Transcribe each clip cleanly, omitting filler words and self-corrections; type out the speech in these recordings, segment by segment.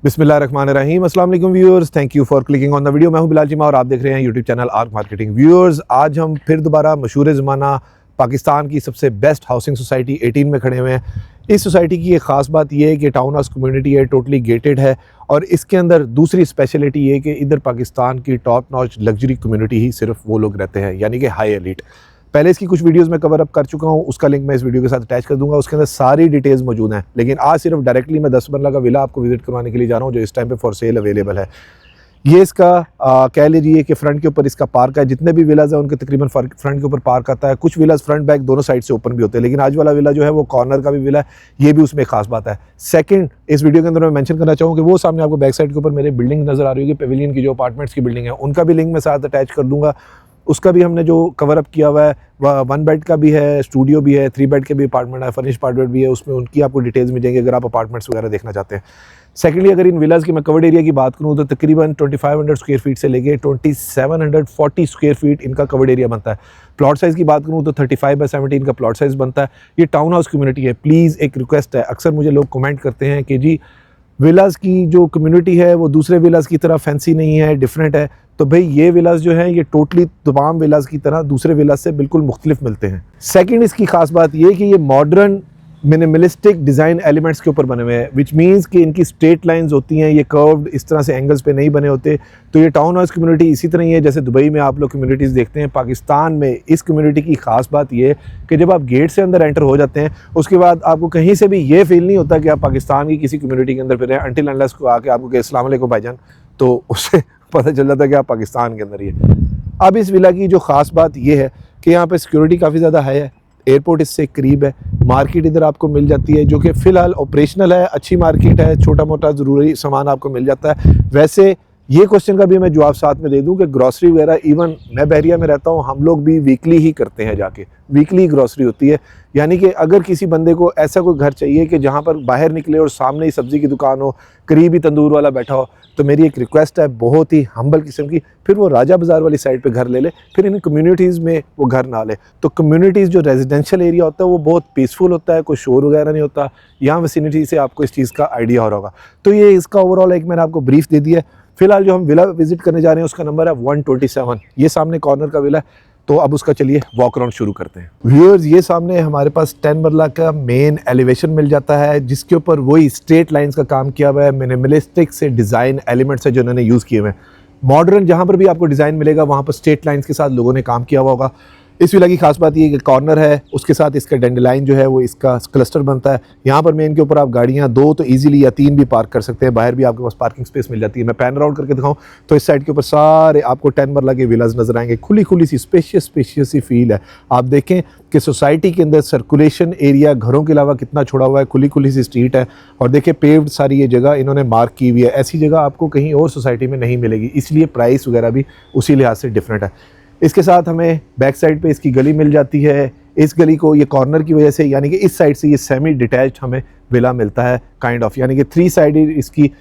बिस्मिल्लाहिर्रहमानिर्रहीम। अस्सलाम वालेकुम viewers, thank you for clicking on the video. मैं हूं बिलाल चीमा और आप देख रहे हैं YouTube channel arc marketing. Viewers, आज हम फिर दोबारा मशहूर ज़माना पाकिस्तान की सबसे बेस्ट हाउसिंग सोसाइटी 18 में खड़े हुए हैं। इस सोसाइटी की एक ख़ास बात यह है कि टाउन हाउस कम्युनिटी है, टोटली गेटेड है और इसके अंदर दूसरी स्पेशलिटी ये है कि इधर पाकिस्तान की टॉप नॉच लग्जरी कम्युनिटी ही सिर्फ वो लोग रहते हैं, यानी कि हाई एलीट। पहले इसकी कुछ वीडियोस मैं कवर अप कर चुका हूँ, उसका लिंक मैं इस वीडियो के साथ अटैच कर दूंगा। उसके अंदर सारी डिटेल्स मौजूद हैं, लेकिन आज सिर्फ डायरेक्टली मैं 10 मरला का विला आपको विजिट करवाने के लिए जा रहा हूँ जो इस टाइम पे फॉर सेल अवेलेबल है। ये इसका कह लीजिए कि फ्रंट के ऊपर इसका पार्क है। जितने भी विलाज हैं उनके तकरीबन फ्रंट के ऊपर पार्क आता है। कुछ विलाज फ्रंट बैक दोनों साइड से ओपन भी होते हैं, लेकिन आज वाला विला जो है वो कॉर्नर का भी विला है। ये भी उसमें खास बात है। सेकंड, इस वीडियो के अंदर मैं मेंशन करना चाहूँ कि वो सामने आपको बैक साइड के ऊपर मेरे बिल्डिंग नजर आ रही होगी, पेविलियन की जो अपार्टमेंट्स की बिल्डिंग है, उनका भी लिंक मैं साथ अटैच कर दूंगा। उसका भी हमने जो कवर अप किया हुआ है, वह 1 बेड का भी है, स्टूडियो भी है, 3 बेड के भी अपार्टमेंट है, फर्निश अपार्टमेंट भी है। उसमें उनकी आपको डिटेल्स मिल जाएंगी अगर आप अपार्टमेंट्स वगैरह देखना चाहते हैं। सेकेंडली, अगर इन विलाज की मैं कवर्ड एरिया की बात करूँ तो तकरीबन 2500 स्क्वायर फीट से लेके 2740 स्क्वायर फीट इनका कवर्ड एरिया बनता है। प्लॉट साइज़ की बात करूँ तो 35/17 का प्लॉट साइज़ बनता है। ये टाउन हाउस कम्युनिटी है। प्लीज़ एक रिक्वेस्ट है, अक्सर मुझे लोग कमेंट करते हैं कि जी विलाज की जो कम्युनिटी है वो दूसरे विलाज की तरह फैंसी नहीं है, डिफरेंट है। तो भाई ये विलाज जो है ये टोटली तमाम विलाज की तरह दूसरे विलाज से बिल्कुल मुख्तलिफ मिलते हैं। सेकंड, इसकी खास बात ये कि ये मॉडर्न मिनिमलिस्टिक डिज़ाइन एलिमेंट्स के ऊपर बने हुए हैं, विच मीन्स कि इनकी स्ट्रेट लाइंस होती हैं, ये कर्व्ड इस तरह से एंगल्स पे नहीं बने होते। तो ये टाउन हाउस कम्युनिटी इसी तरह ही है जैसे दुबई में आप लोग कम्युनिटीज़ देखते हैं। पाकिस्तान में इस कम्युनिटी की खास बात ये है कि जब आप गेट से अंदर एंटर हो जाते हैं उसके बाद आपको कहीं से भी ये फील नहीं होता कि आप पाकिस्तान की किसी कम्युनिटी के अंदर फिर हैं, अनटिल अनलेस को आके आपको अस्सलाम वालेकुम भाईजान, तो उससे पता चल जाता है कि आप पाकिस्तान के अंदर ही है। अब इस विला की जो ख़ास बात यह है कि यहाँ पे सिक्योरिटी काफ़ी ज़्यादा हाई है, एयरपोर्ट इससे करीब है, मार्केट इधर आपको मिल जाती है जो कि फ़िलहाल ऑपरेशनल है, अच्छी मार्केट है, छोटा मोटा ज़रूरी सामान आपको मिल जाता है। वैसे ये क्वेश्चन का भी मैं जवाब साथ में दे दूं कि ग्रॉसरी वगैरह, इवन मैं बहरिया में रहता हूं, हम लोग भी वीकली ही करते हैं, जाके वीकली ग्रॉसरी होती है। यानी कि अगर किसी बंदे को ऐसा कोई घर चाहिए कि जहां पर बाहर निकले और सामने ही सब्ज़ी की दुकान हो, करीब ही तंदूर वाला बैठा हो, तो मेरी एक रिक्वेस्ट है बहुत ही हम्बल किस्म की, फिर वो राजा बाज़ार वाली साइड पे घर ले ले, फिर इन कम्युनिटीज़ में वो घर ना ले। तो कम्युनिटीज़ जो रेजिडेंशियल एरिया होता है वो बहुत पीसफुल होता है, कोई शोर वगैरह नहीं होता। यहाँ विसिनिटी से आपको इस चीज़ का आइडिया हो रहा होगा। तो ये इसका ओवरऑल एक मैंने आपको ब्रीफ दे दिया है। फिलहाल जो हम विला विजिट करने जा रहे हैं उसका नंबर है 127। ये सामने कॉर्नर का विला है, तो अब उसका चलिए वॉक अराउंड शुरू करते हैं। व्यूअर्स, ये सामने हमारे पास 10 मरला का मेन एलिवेशन मिल जाता है जिसके ऊपर वही स्ट्रेट लाइंस का काम किया हुआ है। मिनिमलिस्टिक से डिज़ाइन एलिमेंट्स है जो उन्होंने यूज़ किए हुए हैं। मॉडर्न जहाँ पर भी आपको डिज़ाइन मिलेगा वहाँ पर स्ट्रेट लाइंस के साथ लोगों ने काम किया हुआ होगा। इस विला की खास बात ये है कि कॉर्नर है, उसके साथ इसका डेंडलाइन जो है वो इसका क्लस्टर बनता है। यहाँ पर मेन के ऊपर आप गाड़ियाँ 2 तो इजीली या 3 भी पार्क कर सकते हैं। बाहर भी आपके पास पार्किंग स्पेस मिल जाती है। मैं पैन राउंड करके दिखाऊँ तो इस साइड के ऊपर सारे आपको 10 मरला के विलाज नजर आएंगे। खुली खुली सी स्पेशियस सी फील है। आप देखें कि सोसाइटी के अंदर सर्कुलेशन एरिया घरों के अलावा कितना छोड़ा हुआ है, खुली खुली सी स्ट्रीट है और देखिए पेव्ड सारी ये जगह इन्होंने मार्क की हुई है। ऐसी जगह आपको कहीं और सोसाइटी में नहीं मिलेगी, इसलिए प्राइस वगैरह भी उसी लिहाज से डिफरेंट है। इसके साथ हमें बैक साइड पे इसकी गली मिल जाती है। इस गली को ये कॉर्नर की वजह से, यानी कि इस साइड से ये सेमी डिटैच्ड हमें विला मिलता है काइंड ऑफ, यानी कि 3 साइड इसकी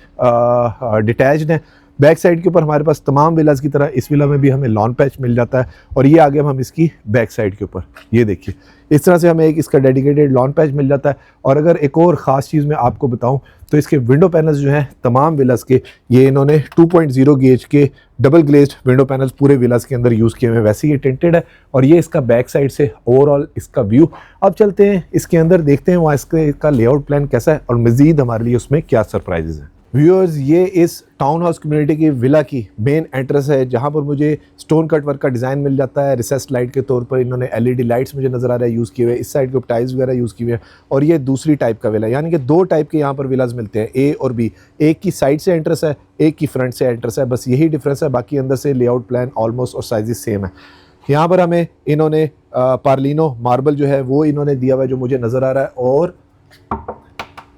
डिटैच्ड है। बैक साइड के ऊपर हमारे पास तमाम विलाज की तरह इस विला में भी हमें लॉन पैच मिल जाता है और ये आगे हम इसकी बैक साइड के ऊपर ये देखिए इस तरह से हमें एक इसका डेडिकेटेड लॉन पैच मिल जाता है। और अगर एक और ख़ास चीज़ मैं आपको बताऊं तो इसके विंडो पैनल्स जो हैं तमाम विलाज के, ये इन्होंने 2.0 गेज के डबल ग्लेज्ड विंडो पैनल्स पूरे विलाज के अंदर यूज़ किए हुए हैं। वैसे ये टिंटेड है और ये इसका बैक साइड से ओवरऑल इसका व्यू। अब चलते हैं इसके अंदर, देखते हैं वहाँ इसका लेआउट प्लान कैसा है और मज़ीद हमारे लिए उसमें क्या सरप्राइजेज़ हैं। व्यूअर्स, ये इस टाउन हाउस कम्युनिटी की विला की मेन एंट्रेंस है जहाँ पर मुझे स्टोन कट वर्क का डिज़ाइन मिल जाता है। रिसेस लाइट के तौर पर इन्होंने LED लाइट्स मुझे नज़र आ रहा है यूज़ किए हुए। इस साइड के टाइल्स वगैरह यूज़ किए हुए हैं और ये दूसरी टाइप का विला, यानी कि 2 टाइप के यहाँ पर विलाज मिलते हैं, A और B। एक की साइड से एंट्रेंस है, एक की फ्रंट से एंट्रेंस है, बस यही डिफरेंस है। बाकी अंदर से लेआउट प्लान ऑलमोस्ट और साइजेस सेम है। यहाँ पर हमें इन्होंने पार्लिनो मार्बल जो है वो इन्होंने दिया हुआ है जो मुझे नज़र आ रहा है, और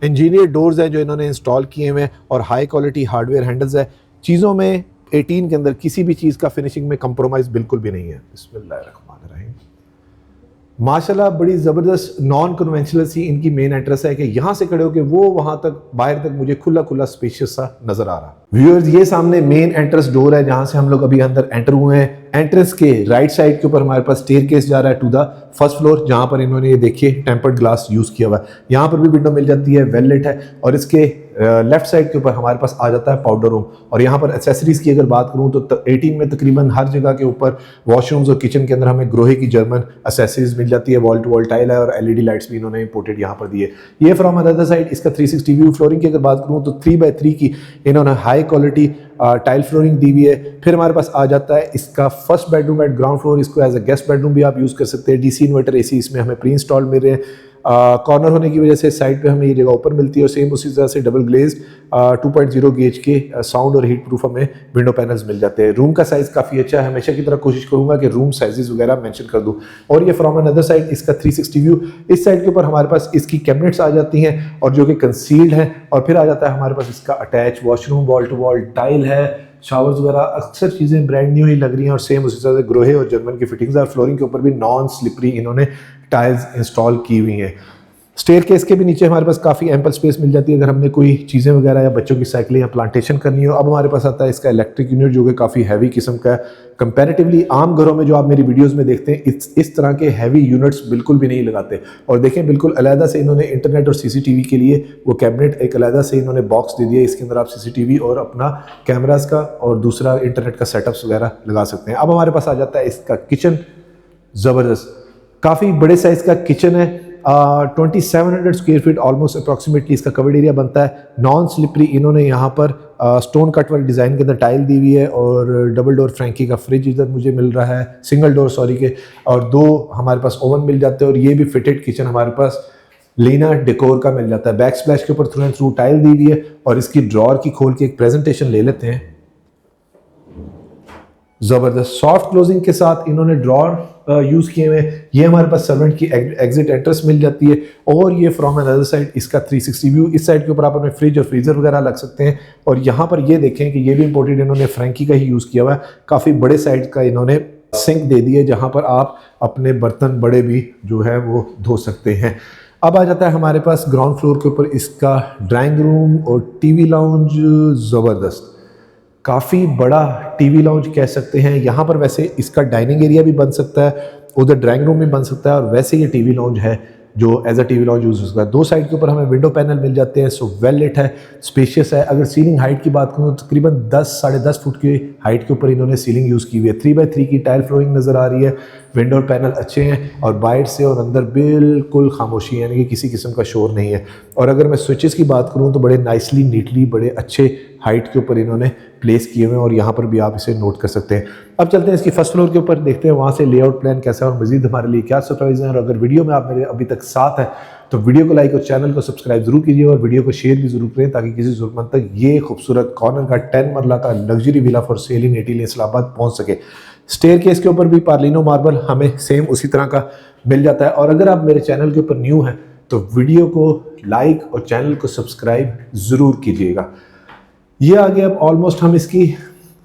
इंजीनियर डोर्स हैं जो इन्होंने इंस्टॉल किए हुए हैं और हाई क्वालिटी हार्डवेयर हैंडल्स है। चीज़ों में 18 के अंदर किसी भी चीज़ का फिनिशिंग में कंप्रोमाइज़ बिल्कुल भी नहीं है। बिस्मिल्लाहिर्रहमानिर्रहीम। माशाल्लाह बड़ी ज़बरदस्त नॉन कन्वेंशनल सी इनकी मेन एंट्रेंस है कि यहाँ से खड़े होकर वो वहाँ तक बाहर तक मुझे खुला खुला स्पेशियस सा नज़र आ रहा। व्यूअर्स, ये सामने मेन एंट्रेंस डोर है जहाँ से हम लोग अभी अंदर एंटर हुए हैं। एंट्रेंस के राइट साइड के ऊपर हमारे पास स्टेयरकेस जा रहा है टू द फर्स्ट फ्लोर, जहाँ पर इन्होंने ये देखिए टेम्पर्ड ग्लास यूज़ किया हुआ है। यहाँ पर भी विंडो मिल जाती है, वेल लिट है और इसके लेफ्ट साइड के ऊपर हमारे पास आ जाता है पाउडर रूम। और यहाँ पर एसेसरीज की अगर बात करूँ तो 18 में तकरीबन हर जगह के ऊपर वॉशरूम्स और किचन के अंदर हमें ग्रोहे की जर्मन एसेसरीज मिल जाती है। वॉल टू वॉल टाइल है और एलईडी लाइट्स भी इन्होंने इंपोर्टेड यहाँ पर दी है। ये फ्रॉम अदर साइड इसका 360 व्यू। फ्लोरिंग की अगर बात करूँ तो 3x3 की इन्होंने हाई क्वालिटी टाइल फ्लोरिंग दी हुई है। फिर हमारे पास आ जाता है इसका first bedroom eight ground floor. इसको एज अ गेस्ट बेडरूम भी आप यूज़ कर सकते हैं। डीसी इन्वर्टर एसी इसमें हमें प्री इंस्टॉल मिल रहे हैं। कॉर्नर होने की वजह से साइड पे हमें ये जगह ऊपर मिलती है। और सेम उसी तरह से डबल ग्लेज्ड 2.0 गेज के साउंड और हीट प्रूफ हमें विंडो पैनल्स मिल जाते हैं। रूम का साइज काफ़ी अच्छा है। हमेशा की तरह कोशिश करूंगा कि रूम साइजेस वगैरह मेंशन कर दूं। और ये फ्रॉम अनदर साइड इसका 360 व्यू। इस साइड के ऊपर हमारे पास इसकी कैबिनेट्स आ जाती हैं और जो कि कंसील्ड है। और फिर आ जाता है हमारे पास इसका attach washroom, wall to wall tile है, शावर्स वगैरह अक्सर चीज़ें ब्रांड न्यू ही लग रही हैं। और सेम उसी तरह से ग्रोहे और जर्मन की फिटिंग्स और फ्लोरिंग के ऊपर भी नॉन स्लिपरी इन्होंने टाइल्स इंस्टॉल की हुई हैं। स्टेयर केस के भी नीचे हमारे पास काफ़ी एम्पल स्पेस मिल जाती है अगर हमने कोई चीज़ें वगैरह या बच्चों की साइकिल या प्लांटेशन करनी हो। अब हमारे पास आता है इसका इलेक्ट्रिक यूनिट जो कि काफ़ी हैवी किस्म का है। कंपैरेटिवली आम घरों में जो आप मेरी वीडियोस में देखते हैं इस तरह के हैवी यूनिट्स बिल्कुल भी नहीं लगाते। और देखें बिल्कुल अलहदा से इन्होंने इंटरनेट और सीसीटीवी के लिए वो कैबिनेट एक अलहदा से इन्होंने बॉक्स दे दिया। इसके अंदर आप सीसीटीवी और अपना कैमरास का और दूसरा इंटरनेट का सेटअप्स वगैरह लगा सकते हैं। अब हमारे पास आ जाता है इसका किचन। ज़बरदस्त काफ़ी बड़े साइज़ का किचन है। 2700 स्क्वायर फीट ऑलमोस्ट अप्रॉक्सीमेटली इसका कवर्ड एरिया बनता है। नॉन स्लिपरी इन्होंने यहाँ पर स्टोन कट वाली डिज़ाइन के अंदर टाइल दी हुई है। और डबल डोर फ्रैंकी का फ्रिज इधर मुझे मिल रहा है, सिंगल डोर सॉरी के, और 2 हमारे पास ओवन मिल जाते हैं। और ये भी फिटेड किचन हमारे पास लीना डेकोर का मिल जाता है। बैक स्प्लैश के ऊपर थ्रू एंड थ्रू टाइल दी हुई है। और इसकी ड्रॉर की खोल के एक प्रेजेंटेशन ले लेते हैं। ज़बरदस्त सॉफ्ट क्लोजिंग के साथ इन्होंने ड्रॉर यूज़ किए हुए हैं। ये हमारे पास सर्वेंट की एग्जिट एंट्रेंस मिल जाती है। और ये फ्रॉम अनदर साइड इसका 360 व्यू। इस साइड के ऊपर आप अपने फ्रिज और फ्रीजर वगैरह लग सकते हैं। और यहाँ पर ये देखें कि ये भी इंपोर्टेड इन्होंने फ्रैंकी का ही यूज़ किया हुआ है। काफ़ी बड़े साइज का इन्होंने सिंक दे दिए जहाँ पर आप अपने बर्तन बड़े भी जो है वो धो सकते हैं। अब आ जाता है हमारे पास ग्राउंड फ्लोर के ऊपर इसका ड्राइंग रूम और टीवी लाउंज। ज़बरदस्त काफ़ी बड़ा टीवी लाउंज कह सकते हैं। यहाँ पर वैसे इसका डाइनिंग एरिया भी बन सकता है, उधर ड्राइंग रूम भी बन सकता है। और वैसे ये टीवी लाउंज है जो as a TV lounge use हो सकता है। 2 साइड के ऊपर हमें विंडो पैनल मिल जाते हैं। सो वेल लिट है, स्पेशियस है। अगर सीलिंग हाइट की बात करूँ तो तकरीबन 10 साढ़े 10 फुट की हाइट के ऊपर इन्होंने सीलिंग यूज़ की हुई है। 3x3 की टाइल फ्लोरिंग नज़र आ रही है। विंडो और पैनल अच्छे हैं और बाहर से और अंदर बिल्कुल खामोशी है, यानी कि किसी किस्म का शोर नहीं है। और अगर मैं स्विचेस की बात करूँ तो बड़े नाइसली नीटली बड़े अच्छे हाइट के ऊपर इन्होंने प्लेस किए हुए हैं। और यहाँ पर भी आप इसे नोट कर सकते हैं। अब चलते हैं इसकी फर्स्ट फ्लोर के ऊपर, देखते हैं वहाँ से लेआउट प्लान कैसा है और मजीद हमारे लिए क्या सरप्राइज है। और अगर वीडियो में आप मेरे अभी तक साथ हैं तो वीडियो को लाइक और चैनल को सब्सक्राइब जरूर कीजिए और वीडियो को शेयर भी जरूर करें ताकि किसी ज़रूरतमंद तक ये खूबसूरत कॉर्नर का 10 मरला का luxury villa for sale in eighteen Islamabad पहुँच सके। स्टेयर केस के ऊपर भी पार्लिनो मार्बल हमें सेम उसी तरह का मिल जाता है। और अगर आप मेरे चैनल के ऊपर न्यू हैं तो वीडियो को लाइक और चैनल को सब्सक्राइब ज़रूर कीजिएगा। ये आ गया अब ऑलमोस्ट हम इसकी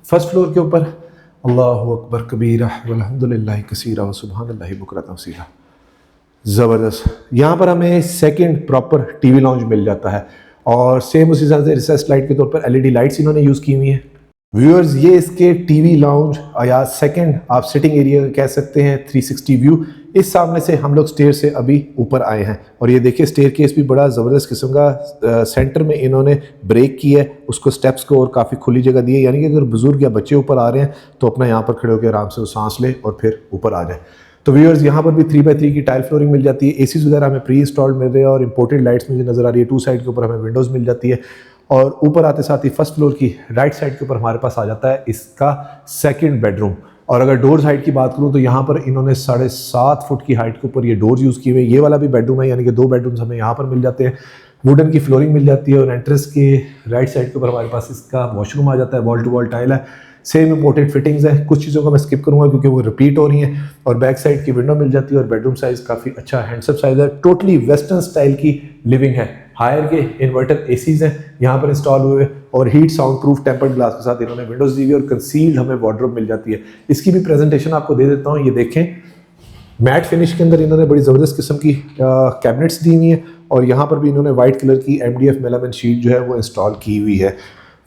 फर्स्ट फ्लोर के ऊपर। अल्लाहु अकबर कबीरा वल्हम्दुलिल्लाहि कसीरा व सुब्हानल्लाहि बुकरतन वसीला। ज़बरदस्त यहाँ पर हमें सेकंड प्रॉपर टीवी लाउंज मिल जाता है। और सेम उसी तरह से रिसेस लाइट के तौर पर एलईडी लाइट्स इन्होंने यूज़ की हुई हैं। व्यूअर्स ये इसके टीवी लाउंज या सेकंड आप सिटिंग एरिया कह सकते हैं 360 व्यू। इस सामने से हम लोग स्टेयर से अभी ऊपर आए हैं। और ये देखिए स्टेयर केस भी बड़ा ज़बरदस्त किस्म का सेंटर में इन्होंने ब्रेक किया है, उसको स्टेप्स को और काफ़ी खुली जगह दी है। यानी कि अगर बुजुर्ग या बच्चे ऊपर आ रहे हैं तो अपना यहाँ पर खड़े होकर आराम से वो सांस ले और फिर ऊपर आ जाए। तो व्यूअर्स यहाँ पर भी 3x3 की टाइल फ्लोरिंग मिल जाती है। एसीज वगैरह हमें प्री इंस्टॉल्ड मिल रहे हैं और इंपोर्टेड लाइट्स मुझे नज़र आ रही है। 2 साइड के ऊपर हमें विंडोज़ मिल जाती है। और ऊपर आते साथ ही फर्स्ट फ्लोर की राइट साइड के ऊपर हमारे पास आ जाता है इसका सेकंड बेडरूम। और अगर डोर्स हाइट की बात करूं तो यहाँ पर इन्होंने 7.5 फुट की हाइट के ऊपर ये डोर्स यूज़ किए हुए। ये वाला भी बेडरूम है, यानी कि 2 बेडरूम्स हमें यहाँ पर मिल जाते हैं। वुडन की फ्लोरिंग मिल जाती है और एंट्रेंस के राइट साइड के ऊपर हमारे पास इसका वॉशरूम आ जाता है। वॉल टू वॉल टाइल है, सेम इंपोर्टेड फिटिंग्स है। कुछ चीज़ों को मैं स्किप करूँगा क्योंकि वो रिपीट हो रही हैं। और बैक साइड की विंडो मिल जाती है और बेडरूम साइज़ काफ़ी अच्छा हैंडसम साइज़ है। टोटली वेस्टर्न स्टाइल की लिविंग है। हायर के इन्वर्टर एसीज हैं यहाँ पर इंस्टॉल हुए और heat sound proof tempered glass के साथ इन्होंने विंडोज दी हुई और कंसील्ड हमें वार्डरोब मिल जाती है। इसकी भी प्रेजेंटेशन आपको दे देता हूँ। ये देखें मैट फिनिश के अंदर इन्होंने बड़ी ज़बरदस्त किस्म की कैबिनेट्स दी हुई हैं। और यहाँ पर भी इन्होंने वाइट कलर की MDF मेलामिन शीट जो है वो इंस्टॉल की हुई है।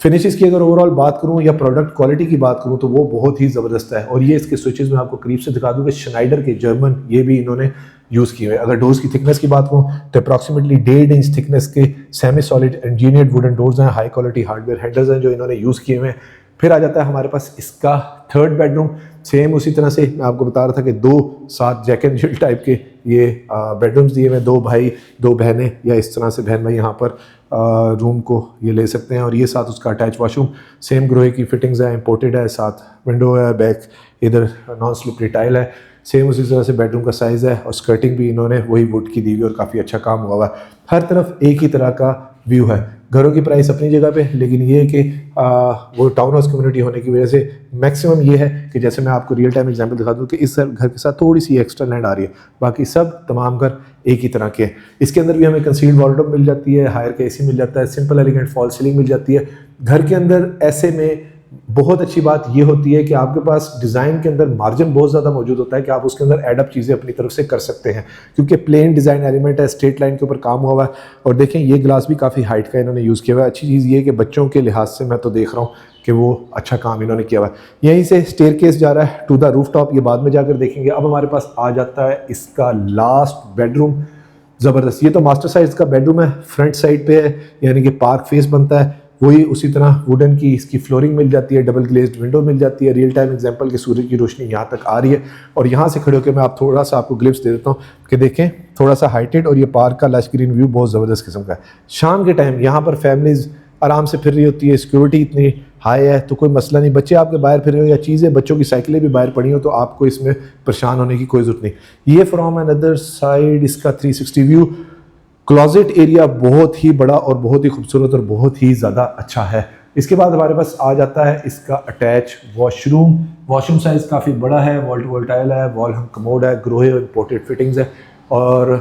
फिनिशेस की अगर ओवरऑल बात करूं या प्रोडक्ट क्वालिटी की बात करूं तो वो बहुत ही ज़बरदस्त है। और ये इसके स्विचेस में आपको करीब से दिखा दूं कि शनाइडर के जर्मन ये भी इन्होंने यूज़ किए हुए। अगर डोर्स की थिकनेस की बात करूं तो अप्रॉक्सीमेटली 1.5 इंच थिकनेस के semi solid engineered wooden doors हैं, हाई क्वालिटी हार्डवेयर हैंडल्स हैं जो इन्होंने यूज़ किए हुए हैं। फिर आ जाता है हमारे पास इसका थर्ड बेडरूम। सेम उसी तरह से मैं आपको बता रहा था कि 2 साथ जैक एंड जिल टाइप के ये बेडरूम्स दिए हुए, 2 भाई 2 बहनें या इस तरह से बहन भाई यहाँ पर रूम को ये ले सकते हैं। और ये साथ उसका अटैच वॉशरूम, सेम ग्रोहे की फिटिंग्स है, इंपोर्टेड है, साथ विंडो है, बैक इधर नॉन स्लिपरी टाइल है। सेम उसी तरह से बेडरूम का साइज़ है और स्कर्टिंग भी इन्होंने वही वुड की दी हुई और काफ़ी अच्छा काम हुआ हुआ है। हर तरफ एक ही तरह का व्यू है। घरों की प्राइस अपनी जगह पे, लेकिन ये कि वो टाउन हाउस कम्युनिटी होने की वजह से मैक्सिमम ये है कि जैसे मैं आपको रियल टाइम एग्जांपल दिखा दूँ कि इस घर के साथ थोड़ी सी एक्स्ट्रा लैंड आ रही है, बाकी सब तमाम घर एक ही तरह के हैं। इसके अंदर भी हमें कंसील्ड वार्डरोब मिल जाती है, हायर का एसी मिल जाता है, सिंपल एलिगेंट फॉल सीलिंग मिल जाती है। घर के अंदर ऐसे में बहुत अच्छी बात ये होती है कि आपके पास डिज़ाइन के अंदर मार्जिन बहुत ज़्यादा मौजूद होता है कि आप उसके अंदर एडअप चीज़ें अपनी तरफ से कर सकते हैं, क्योंकि प्लेन डिज़ाइन एलिमेंट है, स्ट्रेट लाइन के ऊपर काम हुआ हुआ है। और देखें ये ग्लास भी काफ़ी हाइट का इन्होंने यूज़ किया हुआ है। अच्छी चीज़ ये है कि बच्चों के लिहाज से मैं तो देख रहा हूँ कि वो अच्छा काम इन्होंने किया हुआ है। यहीं से स्टेयरकेस जा रहा है टू द रूफ टॉप, ये बाद में जाकर देखेंगे। अब हमारे पास आ जाता है इसका लास्ट बेडरूम। ज़बरदस्त, ये तो मास्टर साइज का बेडरूम है, फ्रंट साइड पे है, यानी कि पार्क फेस बनता है। वही उसी तरह वुडन की इसकी फ्लोरिंग मिल जाती है, डबल ग्लेज्ड विंडो मिल जाती है। रियल टाइम एग्जांपल के सूरज की रोशनी यहाँ तक आ रही है और यहाँ से खड़े होकर मैं आप थोड़ा सा आपको ग्लिप्स दे देता हूँ कि देखें थोड़ा सा हाइटेड और ये पार्क का लश ग्रीन व्यू बहुत ज़बरदस्त किस्म का है। शाम के टाइम यहाँ पर फैमिलीज़ आराम से फिर रही होती है, सिक्योरिटी इतनी हाई है तो कोई मसला नहीं। बच्चे आपके बाहर फिर रहे हो या चीज़ें बच्चों की साइकिलें भी बाहर पड़ी हो तो आपको इसमें परेशान होने की कोई ज़रूरत नहीं। ये फ्रॉम अनदर साइड इसका 360 व्यू। क्लोजेट एरिया बहुत ही बड़ा और बहुत ही खूबसूरत और बहुत ही ज़्यादा अच्छा है। इसके बाद हमारे पास आ जाता है इसका अटैच वॉशरूम। वॉशरूम साइज़ काफ़ी बड़ा है, वॉल टू वॉल टाइल है, वॉल हम कमोड है, ग्रोहे और इंपोर्टेड फिटिंग्स है और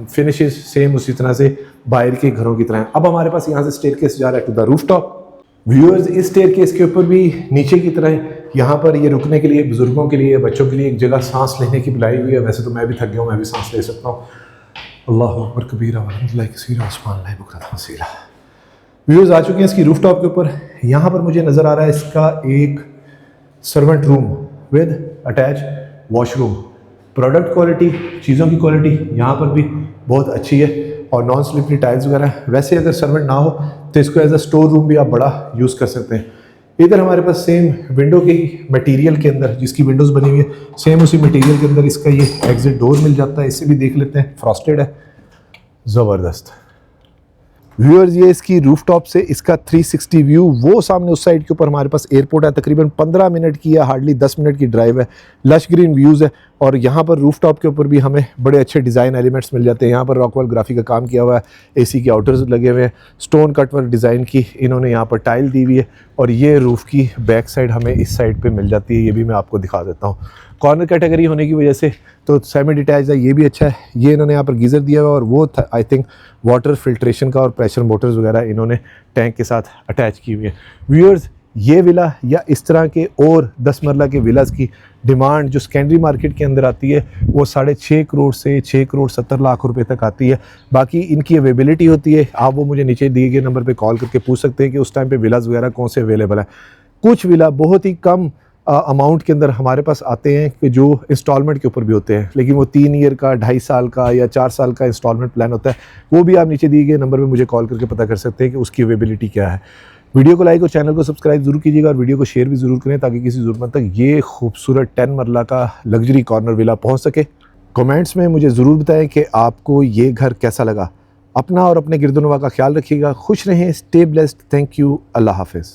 फिनिशेस सेम उसी तरह से बाहर के घरों की तरह है। अब हमारे पास यहाँ से स्टेयरकेस जा रहा है टू द रूफटॉप। व्यूअर्स, इस स्टेयरकेस के ऊपर भी नीचे की तरह यहाँ पर ये रुकने के लिए, बुजुर्गों के लिए, बच्चों के लिए एक जगह सांस लेने की बनाई हुई है। वैसे तो मैं भी थक गया हूँ, मैं भी सांस ले सकता हूँ। अल्लाहु अकबर कबीरा वल्लाहि कसीरा उस्मान बुकरतन वसीला। व्यूअर्स आ चुके हैं इसकी रूफटॉप के ऊपर। यहाँ पर मुझे नज़र आ रहा है इसका एक servant room with attach washroom. Product quality, चीज़ों की क्वालिटी यहाँ पर भी बहुत अच्छी है और नॉन स्लिपरी टाइल्स वगैरह। वैसे अगर सर्वेंट ना हो तो इसको एज अ स्टोर रूम भी आप बड़ा यूज़ कर सकते हैं। इधर हमारे पास सेम विंडो के मटेरियल के अंदर जिसकी विंडोज़ बनी हुई है, सेम उसी मटेरियल के अंदर इसका ये एग्जिट डोर मिल जाता है। इससे भी देख लेते हैं, फ्रॉस्टेड है, ज़बरदस्त। व्यूअर्स, ये इसकी रूफटॉप से इसका 360 व्यू। वो सामने उस साइड के ऊपर हमारे पास एयरपोर्ट है, तकरीबन 15 मिनट की या हार्डली 10 मिनट की ड्राइव है। लश ग्रीन व्यूज़ है और यहाँ पर रूफटॉप के ऊपर भी हमें बड़े अच्छे डिज़ाइन एलिमेंट्स मिल जाते हैं। यहाँ पर रॉकवेल ग्राफिक का काम किया हुआ है, एसी के आउटर्स लगे हुए हैं, स्टोन कटवर्क डिज़ाइन की इन्होंने यहाँ पर टाइल दी हुई है और ये रूफ़ की बैक साइड हमें इस साइड पे मिल जाती है। ये भी मैं आपको दिखा देता हूँ। कॉर्नर कैटेगरी होने की वजह से तो सेमी डिटैच है, ये भी अच्छा है। ये इन्होंने यहाँ पर गीज़र दिया हुआ और वो आई थिंक वाटर फिल्ट्रेशन का और प्रेशर मोटर्स वगैरह इन्होंने टैंक के साथ अटैच की हुई है। व्यूअर्स, ये विला या इस तरह के और 10 मरला के विलास की डिमांड जो सेकेंडरी मार्केट के अंदर आती है वो 6.5 करोड़ से 6 करोड़ 70 लाख रुपए तक आती है। बाकी इनकी अवेलेबिलिटी होती है, आप वो मुझे नीचे दिए गए नंबर पे कॉल करके पूछ सकते हैं कि उस टाइम पे विलास वगैरह कौन से अवेलेबल है। कुछ विला बहुत ही कम अमाउंट के अंदर हमारे पास आते हैं कि जो इंस्टॉलमेंट के ऊपर भी होते हैं, लेकिन वो 3 ईयर का, 2.5 साल का या 4 साल का इंस्टॉलमेंट प्लान होता है। वो भी आप नीचे दिए गए नंबर पे मुझे कॉल करके पता कर सकते हैं कि उसकी अवेलेबिलिटी क्या है। वीडियो को लाइक और चैनल को सब्सक्राइब जरूर कीजिएगा और वीडियो को शेयर भी ज़रूर करें ताकि किसी ज़रूरत तक ये खूबसूरत 10 मरला का लग्जरी कॉर्नर विला पहुँच सके। कमेंट्स में मुझे ज़रूर बताएं कि आपको ये घर कैसा लगा। अपना और अपने गिरदोनवा का ख्याल रखिएगा। खुश रहें, स्टे ब्लेस्ड। Thank you. अल्लाह हाफिज़।